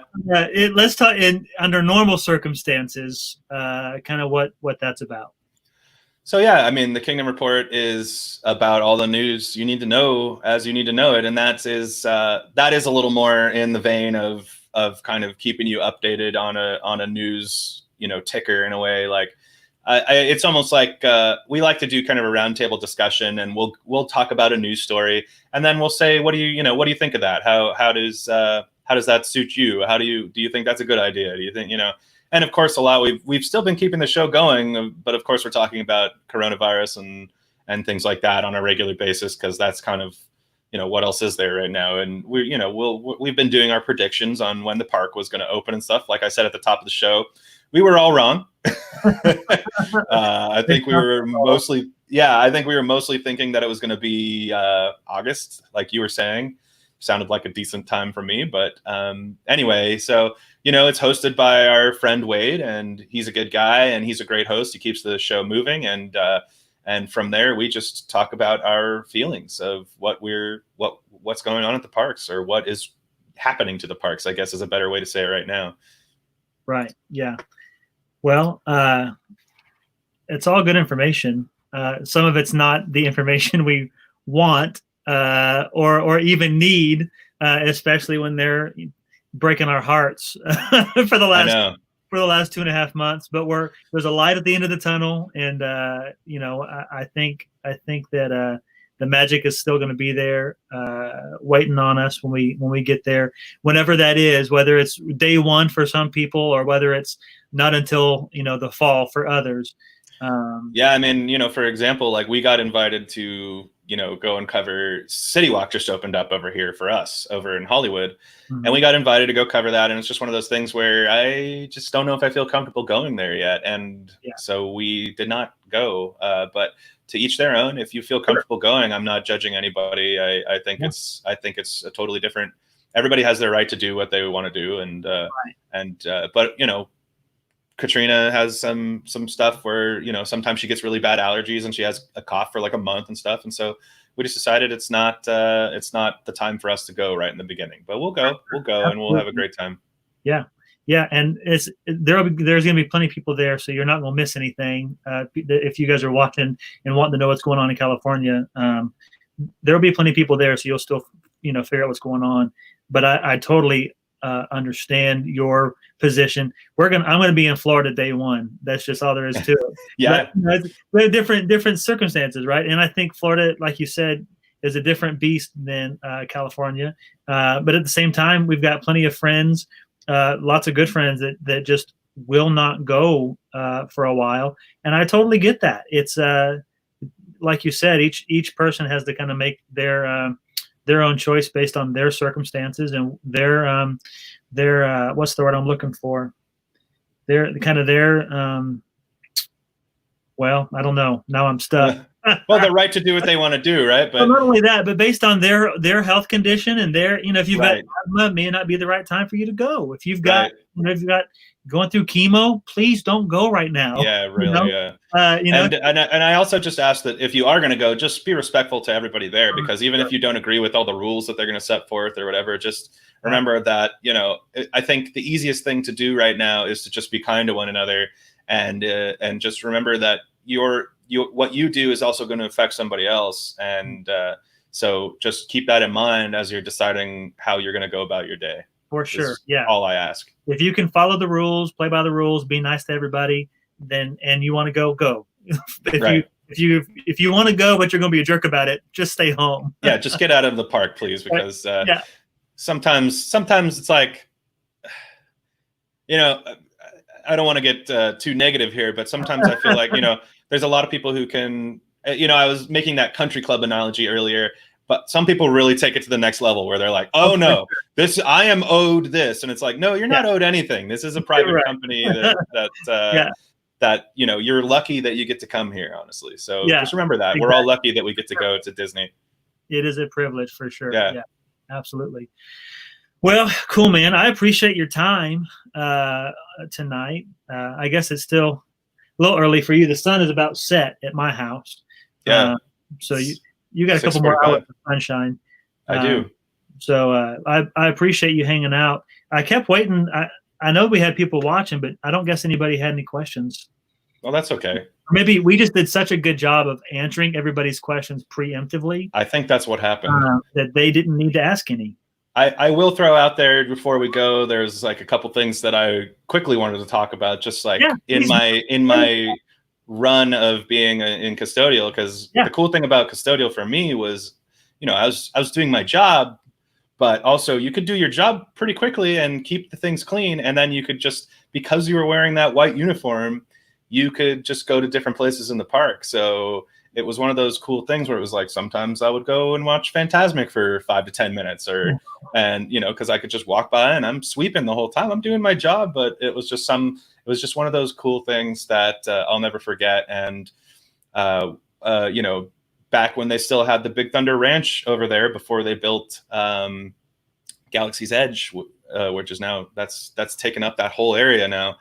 Let's talk under normal circumstances, kind of what that's about. So yeah, I mean, the Kingdom Report is about all the news you need to know as you need to know it, and that is a little more in the vein of kind of keeping you updated on a news ticker in a way. Like it's almost like we like to do kind of a roundtable discussion, and we'll talk about a news story, and then we'll say, what do you think of that? How does that suit you? Do you think that's a good idea? Do you think And of course, we've still been keeping the show going, but of course, we're talking about coronavirus and things like that on a regular basis, because that's kind of what else is there right now. And we've been doing our predictions on when the park was going to open and stuff. Like I said at the top of the show, we were all wrong. I think we were mostly thinking that it was going to be August, like you were saying. Sounded like a decent time for me, but anyway, so it's hosted by our friend Wade, and he's a good guy, and he's a great host. He keeps the show moving, and from there we just talk about our feelings of what's going on at the parks, or what is happening to the parks, I guess is a better way to say it right now. Right. Yeah. Well, it's all good information. Some of it's not the information we want or even need, especially when they're breaking our hearts for the last 2.5 months. But there's a light at the end of the tunnel, and I think that the magic is still going to be there, waiting on us when we get there, whenever that is, whether it's day one for some people or whether it's not until the fall for others. Yeah, I mean, for example, like we got invited to go and cover City Walk just opened up over here for us over in Hollywood. Mm-hmm. And we got invited to go cover that. And it's just one of those things where I just don't know if I feel comfortable going there yet. And so we did not go, but to each their own. If you feel comfortable going, I'm not judging anybody. I think it's a totally different, everybody has their right to do what they want to do. But Katrina has some stuff where, sometimes she gets really bad allergies and she has a cough for like a month and stuff. And so we just decided it's not the time for us to go right in the beginning, but we'll go and we'll have a great time. Yeah. Yeah. And there's going to be plenty of people there, so you're not going to miss anything. If you guys are watching and wanting to know what's going on in California, there'll be plenty of people there. So you'll still, figure out what's going on. But I totally understand your position. I'm going to be in Florida day one. That's just all there is to it. Yeah. But different circumstances, right? And I think Florida, like you said, is a different beast than California. But at the same time, we've got plenty of friends, lots of good friends that just will not go for a while. And I totally get that. It's like you said, each person has to kind of make their own choice based on their circumstances and their what's the word I'm looking for? Well, I don't know. Now I'm stuck. Well, the right to do what they want to do, right? But not only that, but based on their health condition and if you've got asthma, it may not be the right time for you to go. If you've got going through chemo, please don't go right now. Yeah, really. Yeah. And I also just ask that if you are going to go, just be respectful to everybody there, because even if you don't agree with all the rules that they're going to set forth or whatever, just remember that, I think the easiest thing to do right now is to just be kind to one another, and just remember that what you do is also going to affect somebody else. And so just keep that in mind as you're deciding how you're going to go about your day. For sure. Yeah. All I ask. If you can follow the rules, play by the rules, be nice to everybody, and you want to go. If you want to go, but you're going to be a jerk about it, just stay home. Yeah. Just get out of the park, please. Because sometimes it's like, I don't want to get too negative here, but sometimes I feel like, there's a lot of people who can, I was making that country club analogy earlier, but some people really take it to the next level where they're like, oh no, I am owed this. And it's like, no, you're not owed anything. This is a private company that you're lucky that you get to come here, honestly. So just remember that. Exactly. We're all lucky that we get to go to Disney. It is a privilege for sure. Yeah, absolutely. Well, cool, man. I appreciate your time tonight. I guess it's still a little early for you. The sun is about set at my house. Yeah. So you got a couple more hours of sunshine. I do. So I appreciate you hanging out. I kept waiting. I know we had people watching, but I don't guess anybody had any questions. Well, that's okay. Maybe we just did such a good job of answering everybody's questions preemptively. I think that's what happened. That they didn't need to ask any. I will throw out there before we go, there's like a couple things that I quickly wanted to talk about, just like in my run of being in custodial, because the cool thing about custodial for me was, I was doing my job, but also you could do your job pretty quickly and keep the things clean. And then you could just, because you were wearing that white uniform, you could just go to different places in the park. So it was one of those cool things where it was like, sometimes I would go and watch Fantasmic for 5 to 10 minutes and, cause I could just walk by and I'm sweeping the whole time. I'm doing my job, but it was just one of those cool things that I'll never forget. And, back when they still had the Big Thunder Ranch over there before they built Galaxy's Edge, which is now that's taken up that whole area now.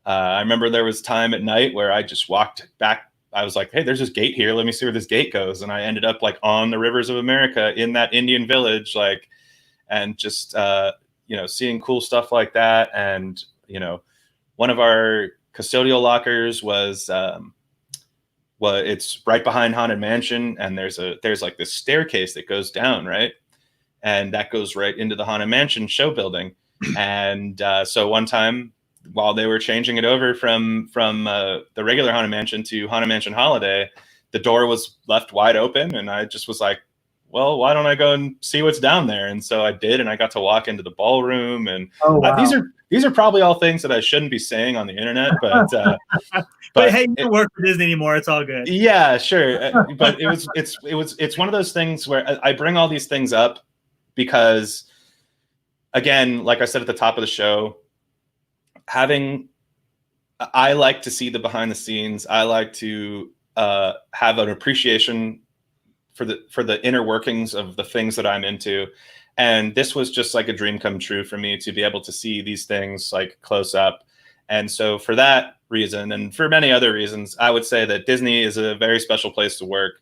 I remember there was time at night where I just walked back. I was like, hey, there's this gate here. Let me see where this gate goes. And I ended up like on the rivers of America in that Indian village, and just, seeing cool stuff like that. And, one of our custodial lockers was, it's right behind Haunted Mansion. And there's like this staircase that goes down, right? And that goes right into the Haunted Mansion show building. And so one time, while they were changing it over from the regular Haunted Mansion to Haunted Mansion Holiday, the door was left wide open, and I just was like, well, why don't I go and see what's down there? And so I did, and I got to walk into the ballroom. And these are probably all things that I shouldn't be saying on the internet, but but hey, you don't work for Disney anymore. It's all good. Yeah, sure. But it's one of those things where I bring all these things up because, again, like I said at the top of the show, I like to see the behind the scenes. I like to have an appreciation for the inner workings of the things that I'm into. And this was just like a dream come true for me to be able to see these things like close up. And so for that reason, and for many other reasons, I would say that Disney is a very special place to work.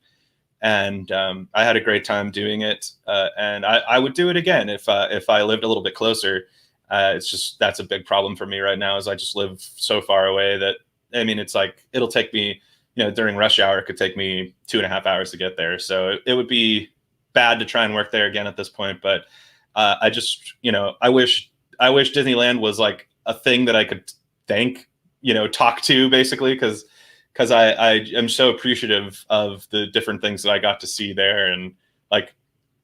And I had a great time doing it. And I would do it again if I lived a little bit closer. It's just, that's a big problem for me right now, is I just live so far away that, I mean, it's like, it'll take me, during rush hour, it could take me 2.5 hours to get there. So it would be bad to try and work there again at this point. But I just, I wish Disneyland was like a thing that I could talk to basically. Cause I am so appreciative of the different things that I got to see there, and like,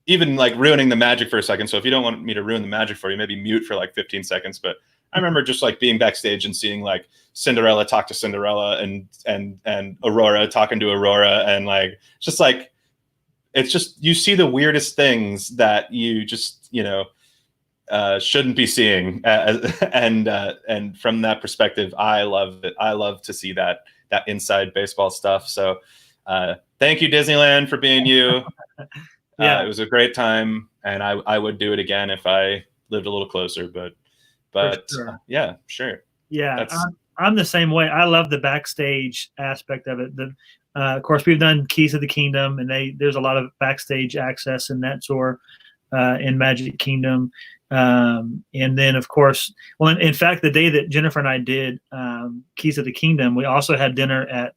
even like ruining the magic for a second. So if you don't want me to ruin the magic for you, maybe mute for like 15 seconds. But I remember just like being backstage and seeing like Cinderella talk to Cinderella and Aurora talking to Aurora. And like, just like, it's just, you see the weirdest things that you just, shouldn't be seeing. And from that perspective, I love it. I love to see that inside baseball stuff. So thank you, Disneyland, for being you. It was a great time, and I would do it again if I lived a little closer. But sure. Yeah, sure. Yeah, I'm the same way. I love the backstage aspect of it. Of course, we've done Keys of the Kingdom, and there's a lot of backstage access in that tour in Magic Kingdom. And then, of course, well, in fact, the day that Jennifer and I did Keys of the Kingdom, we also had dinner at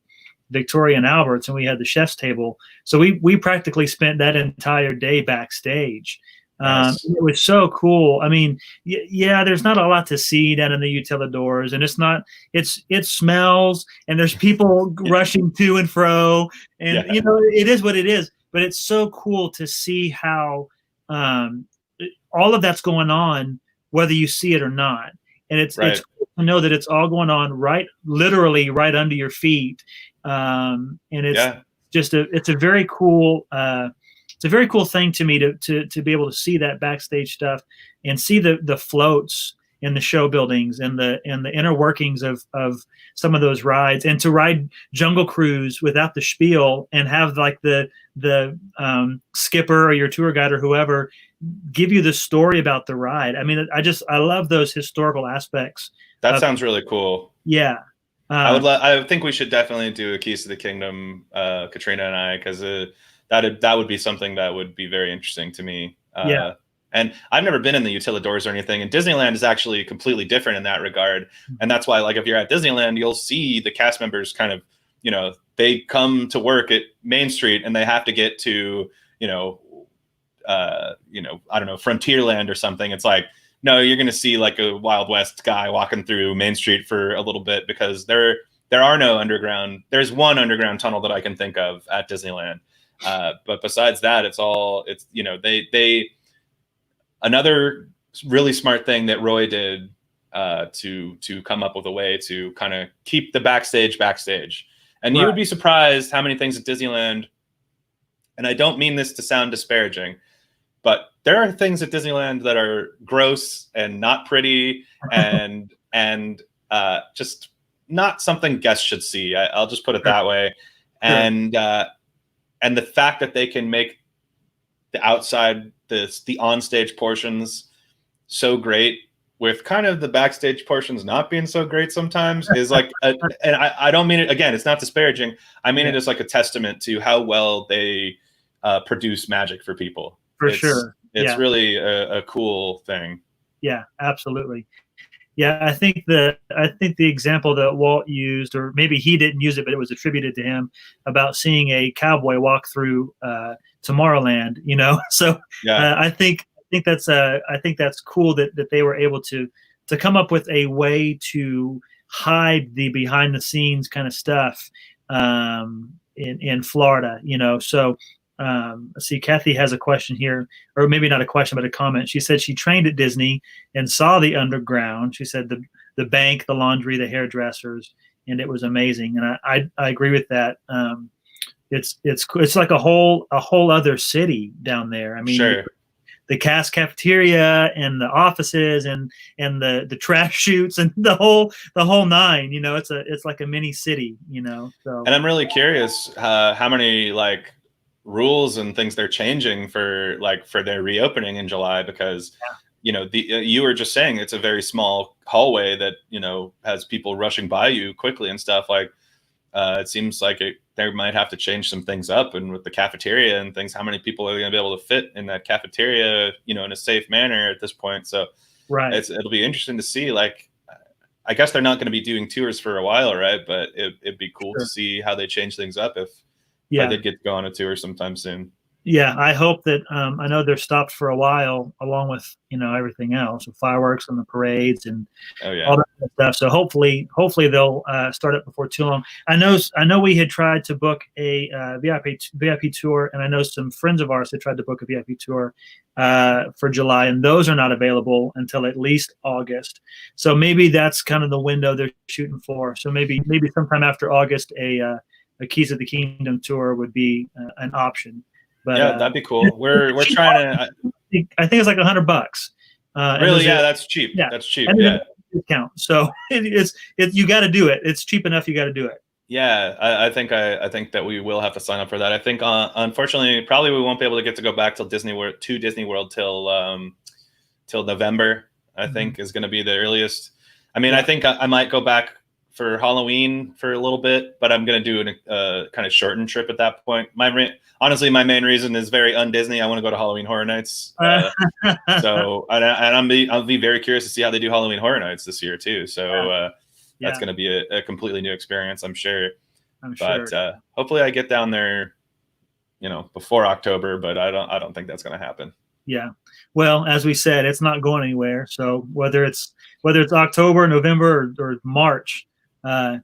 Victoria and Albert's, and we had the chef's table. So we practically spent that entire day backstage. Nice. It was so cool. I mean, there's not a lot to see down in the utilidors, and it smells, and there's people rushing to and fro, and it is what it is. But it's so cool to see how all of that's going on, whether you see it or not. And it's cool to know that it's all going on literally right under your feet. And it's just it's a very cool thing to me to be able to see that backstage stuff and see the floats in the show buildings and the inner workings of some of those rides, and to ride Jungle Cruise without the spiel and have like the skipper or your tour guide or whoever give you the story about the ride. I mean, I love those historical aspects. That sounds really cool. Yeah. I think we should definitely do a Keys to the Kingdom, Katrina and I, because that would be something that would be very interesting to me. Yeah. And I've never been in the utilidors or anything, and Disneyland is actually completely different in that regard. And that's why, like, if you're at Disneyland, you'll see the cast members kind of, you know, they come to work at Main Street and they have to get to, I don't know, Frontierland or something. It's like, no, you're going to see like a Wild West guy walking through Main Street for a little bit, because there are no underground. There's one underground tunnel that I can think of at Disneyland. But besides that, another really smart thing that Roy did to come up with a way to kind of keep the backstage. And you would be surprised how many things at Disneyland, and I don't mean this to sound disparaging, but there are things at Disneyland that are gross and not pretty and just not something guests should see. I'll just put it that way. And the fact that they can make the outside, the onstage portions so great, with kind of the backstage portions not being so great sometimes, is like, and I don't mean it, again, it's not disparaging. I mean it as like a testament to how well they produce magic for people. It's really a cool thing. Yeah, absolutely. Yeah, I think the example that Walt used, or maybe he didn't use it, but it was attributed to him, about seeing a cowboy walk through Tomorrowland. So I think that's cool that they were able to come up with a way to hide the behind the scenes kind of stuff in Florida. So. Let's see, Kathy has a question here, or maybe not a question, but a comment. She said she trained at Disney and saw the underground. She said the bank, the laundry, the hairdressers, and it was amazing. And I agree with that. It's like a whole other city down there. I mean, sure. The cast cafeteria and the offices and the trash chutes and the whole nine. It's like a mini city. So. And I'm really curious how many like rules and things they're changing for their reopening in July, because you were just saying it's a very small hallway that has people rushing by you quickly and stuff. Like it seems like they might have to change some things up, and with the cafeteria and things, how many people are going to be able to fit in that cafeteria in a safe manner at this point. So it'll be interesting to see. Like, I guess they're not going to be doing tours for a while, right? But it'd be cool to see how they change things up if I did get to go on a tour sometime soon. Yeah, I hope that I know they're stopped for a while, along with everything else, the fireworks and the parades and all that kind of stuff. So hopefully they'll start it before too long. I know we had tried to book a VIP tour, and I know some friends of ours had tried to book a VIP tour for July, and those are not available until at least August. So maybe that's kind of the window they're shooting for. So maybe sometime after August, a Keys of the Kingdom tour would be an option. But that'd be cool. We're trying to. I think it's like $100. Really? Yeah, that's cheap. Yeah, that's cheap. Yeah, discount. So you got to do it. It's cheap enough. You got to do it. Yeah, I think that we will have to sign up for that. I think unfortunately, probably we won't be able to get to go back till Disney World till November. I think is going to be the earliest. I mean, I think I might go back for Halloween for a little bit, but I'm going to do a kind of shortened trip at that point. Honestly, my main reason is very un-Disney. I want to go to Halloween Horror Nights. So I'll be very curious to see how they do Halloween Horror Nights this year too. So that's going to be a completely new experience, I'm sure. But hopefully I get down there, before October, but I don't think that's going to happen. Yeah. Well, as we said, it's not going anywhere. So whether it's October, November, or March,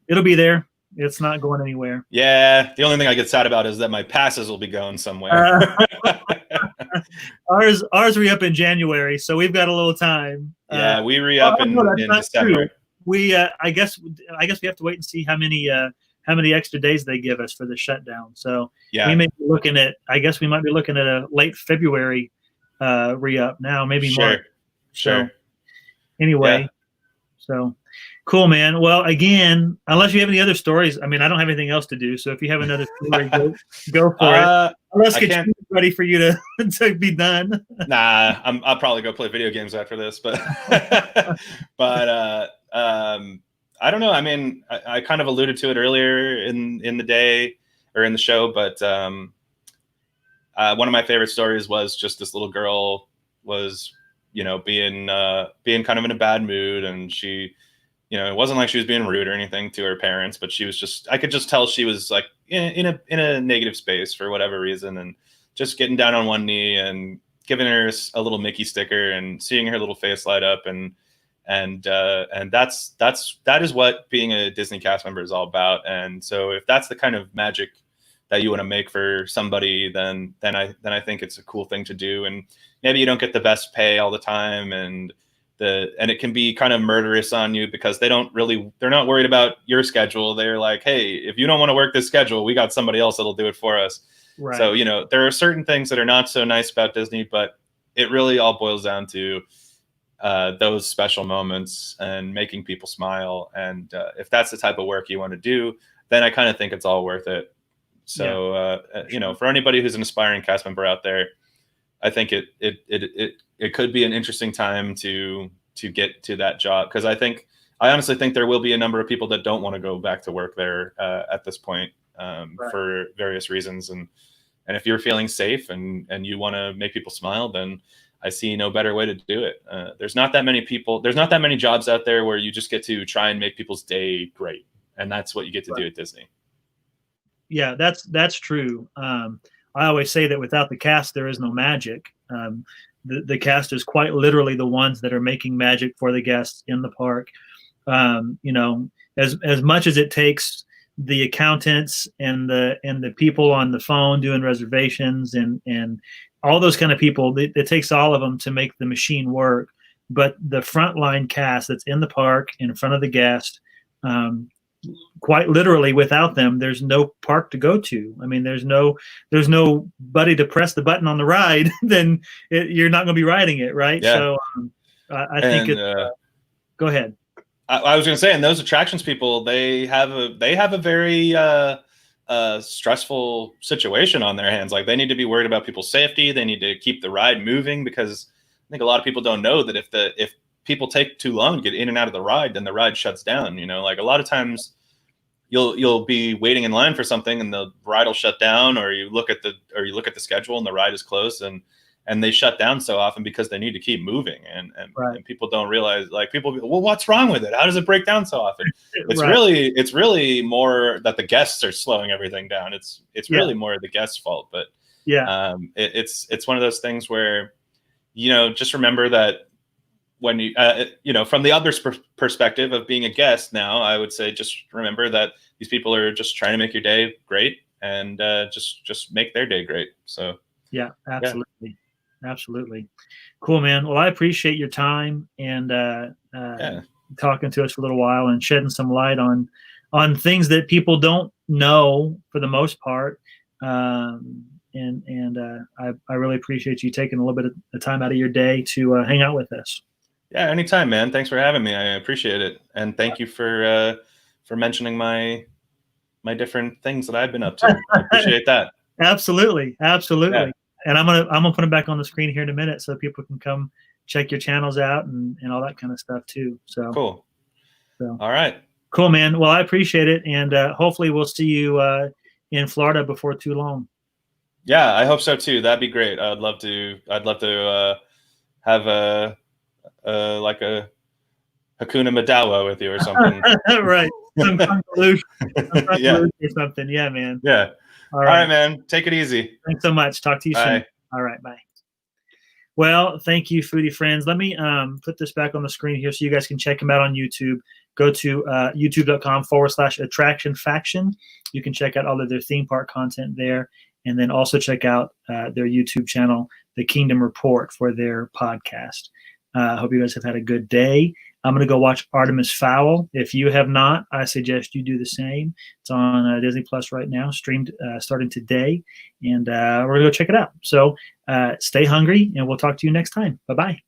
it'll be there. It's not going anywhere. Yeah. The only thing I get sad about is that my passes will be going somewhere. Ours re-up in January, so we've got a little time. Yeah, we re-up in December. True. We I guess we have to wait and see how many extra days they give us for the shutdown. So we may be looking at. I guess we might be looking at a late February re-up now, maybe March. Sure. So, anyway, so cool, man. Well, again, unless you have any other stories, I mean, I don't have anything else to do. So if you have another story, go for it. Let's get you ready for you to be done. Nah, I'll probably go play video games after this, but I don't know. I mean, I kind of alluded to it earlier in the day or in the show, but one of my favorite stories was just this little girl was, being kind of in a bad mood, and she, it wasn't like she was being rude or anything to her parents, but she was just, I could just tell she was like in a negative space for whatever reason, and just getting down on one knee and giving her a little Mickey sticker and seeing her little face light up, and that is what being a Disney cast member is all about. And so if that's the kind of magic that you want to make for somebody, then I think it's a cool thing to do. And maybe you don't get the best pay all the time, and it can be kind of murderous on you because they're not worried about your schedule. They're like, hey, if you don't want to work this schedule, we got somebody else that'll do it for us. Right. So, there are certain things that are not so nice about Disney, but it really all boils down to those special moments and making people smile. And if that's the type of work you want to do, then I kind of think it's all worth it. So, for anybody who's an aspiring cast member out there, I think it could be an interesting time to get to that job. Because I honestly think there will be a number of people that don't want to go back to work there at this point for various reasons. And if you're feeling safe and you want to make people smile, then I see no better way to do it. There's not that many jobs out there where you just get to try and make people's day great. And that's what you get to do at Disney. Yeah, that's true. I always say that without the cast, there is no magic. The cast is quite literally the ones that are making magic for the guests in the park. As much as it takes the accountants and the people on the phone doing reservations and all those kind of people, it takes all of them to make the machine work. But the frontline cast that's in the park in front of the guest, quite literally, without them, there's no park to go to. I mean, there's nobody to press the button on the ride. Then you're not going to be riding it, right? Yeah. So I think go ahead. I was going to say, and those attractions people, they have a very stressful situation on their hands. Like, they need to be worried about people's safety. They need to keep the ride moving, because I think a lot of people don't know that if people take too long to get in and out of the ride, then the ride shuts down. Like, a lot of times you'll be waiting in line for something and the ride will shut down, or you look at the schedule and the ride is closed, and they shut down so often because they need to keep moving. And people don't realize, like, people go, well, what's wrong with it? How does it break down so often? It's really more that the guests are slowing everything down. It's really more the guests' fault. But it's one of those things where, just remember that when you, from the other perspective of being a guest now, I would say just remember that these people are just trying to make your day great, and just make their day great. So yeah, absolutely. Absolutely. Cool, man. Well, I appreciate your time and talking to us for a little while and shedding some light on things that people don't know for the most part. I really appreciate you taking a little bit of time out of your day to hang out with us. Yeah, anytime, man. Thanks for having me. I appreciate it. And thank you for mentioning my different things that I've been up to. I appreciate that. Absolutely. Yeah. And I'm gonna put them back on the screen here in a minute so people can come check your channels out and all that kind of stuff too. So cool. So all right. Cool, man. Well, I appreciate it, and hopefully we'll see you in Florida before too long. Yeah, I hope so too. That'd be great. I'd love to have a Hakuna Madawa with you or something. Right. Some convolution or something. Yeah, man. Yeah. All right, man. Take it easy. Thanks so much. Talk to you soon. All right. Bye. Well, thank you, foodie friends. Let me put this back on the screen here so you guys can check them out on YouTube. Go to youtube.com/attraction faction. You can check out all of their theme park content there. And then also check out their YouTube channel, The Kingdom Report, for their podcast. I hope you guys have had a good day. I'm going to go watch Artemis Fowl. If you have not, I suggest you do the same. It's on Disney Plus right now, streamed starting today. And we're going to go check it out. So stay hungry, and we'll talk to you next time. Bye-bye.